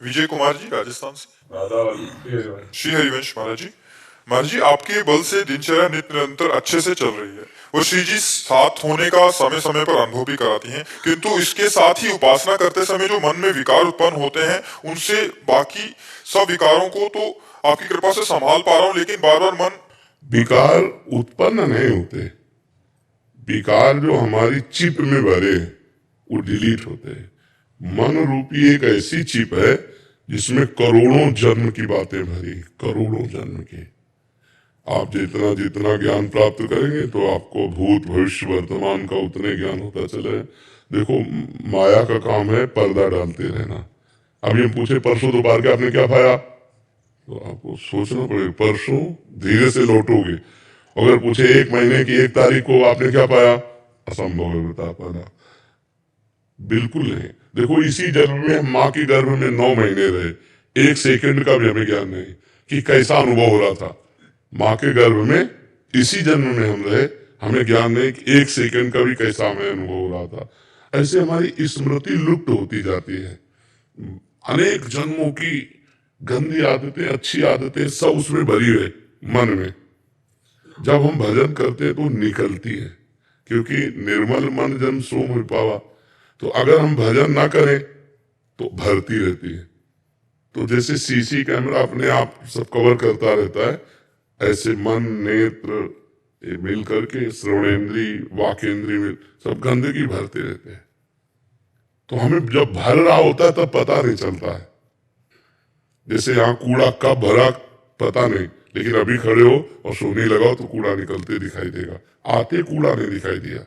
विजय कुमार जी, राजस्थान से। राधा श्री हरिवंश महाराज जी, आपके बल से दिनचर्या नित्य निरंतर अच्छे से चल रही है। वो श्री जी साथ होने का समय समय पर अनुभव भी कराती हैं, किंतु इसके साथ ही उपासना करते समय जो मन में विकार उत्पन्न होते हैं, उनसे बाकी सब विकारों को तो आपकी कृपा से संभाल पा रहा हूँ, लेकिन बार बार मन। विकार उत्पन्न नहीं होते। विकार जो हमारी चिप में भरे वो डिलीट होते हैं। मन रूपी एक ऐसी चिप है जिसमें करोड़ों जन्म की बातें भरी, करोड़ों जन्म की। आप जितना जितना ज्ञान प्राप्त करेंगे तो आपको भूत भविष्य वर्तमान का उतने ज्ञान होता चले। देखो, माया का काम है पर्दा डालते रहना। अभी हम पूछे परसों दोपहर के आपने क्या खाया, तो आपको सोचना पड़ेगा परसों धीरे से लौटोगे। अगर पूछे 1 महीने की 1 तारीख को आपने क्या पाया, असंभव है बता पाना। बिल्कुल नहीं। देखो, इसी जन्म में हम माँ के गर्भ में 9 महीने रहे, 1 सेकंड का भी हमें ज्ञान नहीं कि कैसा अनुभव हो रहा था माँ के गर्भ में। इसी जन्म में हम रहे, हमें ज्ञान नहीं कि 1 सेकंड का भी कैसा हमें अनुभव हो रहा था। ऐसे हमारी स्मृति लुप्त होती जाती है। अनेक जन्मों की गंदी आदतें अच्छी आदतें सब उसमें भरी है मन में। जब हम भजन करते हैं तो निकलती है, क्योंकि निर्मल मन जन सो मोहि पावा। तो अगर हम भजन ना करें तो भरती रहती है। तो जैसे सीसी कैमरा अपने आप सब कवर करता रहता है, ऐसे मन नेत्र ये मिल करके श्रवणेन्द्री वाकेंद्री में सब गंदगी भरते रहते हैं। तो हमें जब भर रहा होता है तब पता नहीं चलता है। जैसे यहाँ कूड़ा कब भरा पता नहीं, लेकिन अभी खड़े हो और सोने लगाओ तो कूड़ा निकलते दिखाई देगा, आते कूड़ा नहीं दिखाई दिया।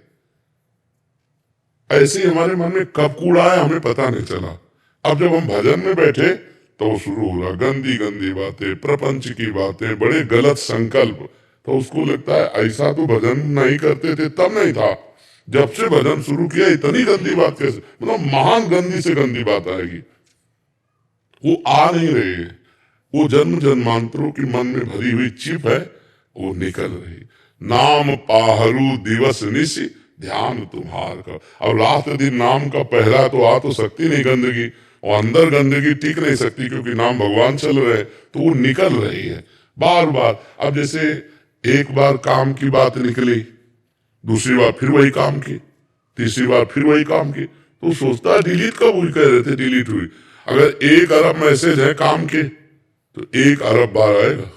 ऐसे ही हमारे मन में कब कूड़ा है हमें पता नहीं चला। अब जब हम भजन में बैठे तो शुरू हो रहा गंदी गंदी बातें, प्रपंच की बातें, बड़े गलत संकल्प। तो उसको लगता है ऐसा तो भजन नहीं करते थे तब नहीं था, जब से भजन शुरू किया इतनी गंदी बात कैसे, मतलब महान गंदी से गंदी बात आएगी। वो आ नहीं रही है। वो जन्म जन्मांतरों की मन में भरी हुई चिप है, वो निकल रही। नाम पाहरू दिवस निशि ध्यान तुम्हार का। अब रात दिन नाम का पहरा तो आ तो सकती नहीं गंदगी, और अंदर गंदगी टिक नहीं सकती, क्योंकि नाम भगवान चल रहे, तो वो निकल रही है बार बार। अब जैसे एक बार काम की बात निकली, दूसरी बार फिर वही काम की, तीसरी बार फिर वही काम की, तो सोचता है डिलीट कब हुई, कह रहे थे डिलीट हुई। अगर 1 अरब मैसेज है काम के तो 1 अरब बार आएगा।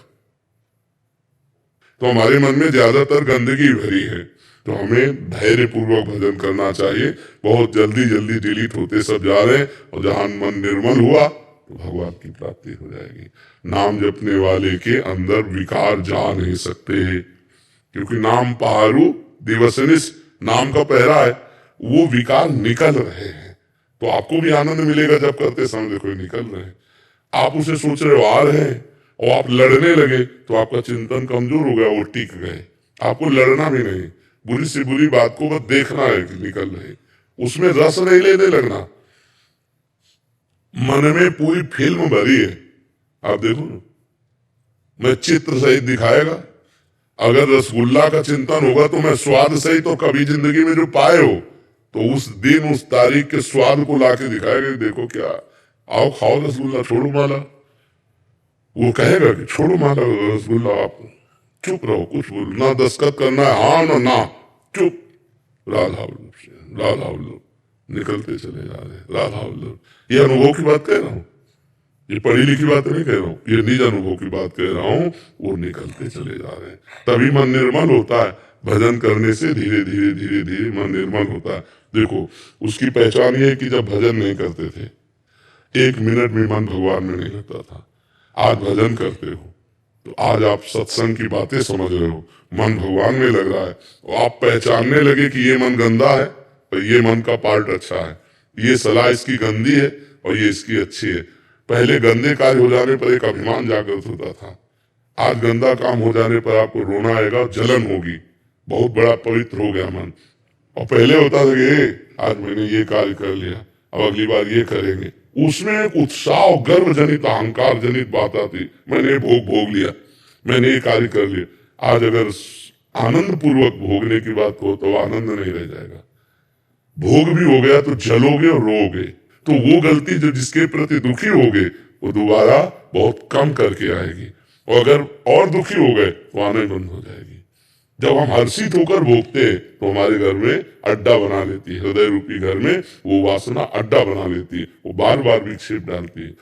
तो हमारे मन में ज्यादातर गंदगी भरी है, तो हमें धैर्य पूर्वक भजन करना चाहिए। बहुत जल्दी जल्दी डिलीट होते सब जा रहे हैं, और जहां मन निर्मल हुआ तो भगवान की प्राप्ति हो जाएगी। नाम जपने वाले के अंदर विकार जा नहीं सकते, क्योंकि नाम पहारू दिवसनिस, नाम का पहरा है, वो विकार निकल रहे हैं। तो आपको भी आनंद मिलेगा जब करते समय देखो निकल रहे हैं। आप उसे सोच रहे हो आ रहे हैं और आप लड़ने लगे तो आपका चिंतन कमजोर हो गया, वो टिक गए। आपको लड़ना भी नहीं, बुरी से बुरी बात को बस देखना है कि निकल रहे, उसमें रस नहीं लेने लगना। मन में पूरी फिल्म भरी है, आप देखो ना, मैं चित्र सहित दिखाएगा। अगर रसगुल्ला का चिंतन होगा तो मैं स्वाद सहित तो कभी जिंदगी में जो पाए हो, तो उस दिन उस तारीख के स्वाद को लाके दिखाएगा कि देखो क्या, आओ खाओ रसगुल्ला, छोड़ो माला। वो कहेगा कि छोड़ो माला रसगुल्ला, आप चुप रहो, कुछ बोलो ना, दस्तखत करना है हाँ ना ना, चुप। राधा वल्लभ से राधा वल्लभ निकलते चले जा रहे, राधा वल्लभ। ये अनुभव की बात कह रहा हूँ, ये पढ़ी लिखी बात नहीं कह रहा हूँ, ये निज अनुभव की बात कह रहा हूँ। वो निकलते चले जा रहे हैं, तभी मन निर्मल होता है। भजन करने से धीरे धीरे धीरे धीरे मन निर्मल होता है। देखो, उसकी पहचान ये है कि जब भजन नहीं करते थे 1 मिनट भी मन भगवान में नहीं लगता था। आज भजन करते हो तो आज आप सत्संग की बातें समझ रहे हो, मन भगवान में लग रहा है, और आप पहचानने लगे कि ये मन गंदा है और ये मन का पार्ट अच्छा है, ये सलाह इसकी गंदी है और ये इसकी अच्छी है। पहले गंदे कार्य हो जाने पर एक अभिमान जागृत होता था, आज गंदा काम हो जाने पर आपको रोना आएगा, जलन होगी, बहुत बड़ा पवित्र हो गया मन। और पहले होता था कि आज मैंने ये कार्य कर लिया, अब अगली बार ये करेंगे, उसमें एक उत्साह और गर्व जनित अहंकार जनित बात आती, मैंने भोग भोग लिया, मैंने ये कार्य कर लिया। आज अगर आनंद पूर्वक भोगने की बात हो तो आनंद नहीं रह जाएगा। भोग भी हो गया तो जलोगे और रोगे, तो वो गलती जो जिसके प्रति दुखी हो गए वो दोबारा बहुत कम करके आएगी, और अगर और दुखी हो गए तो आना ही बंद हो जाएगी। जब हम हर्षित होकर भोगते हैं तो हमारे घर में अड्डा बना लेती है, हृदय रूपी घर में वो वासना अड्डा बना लेती है, वो बार बार विक्षेप डालती है।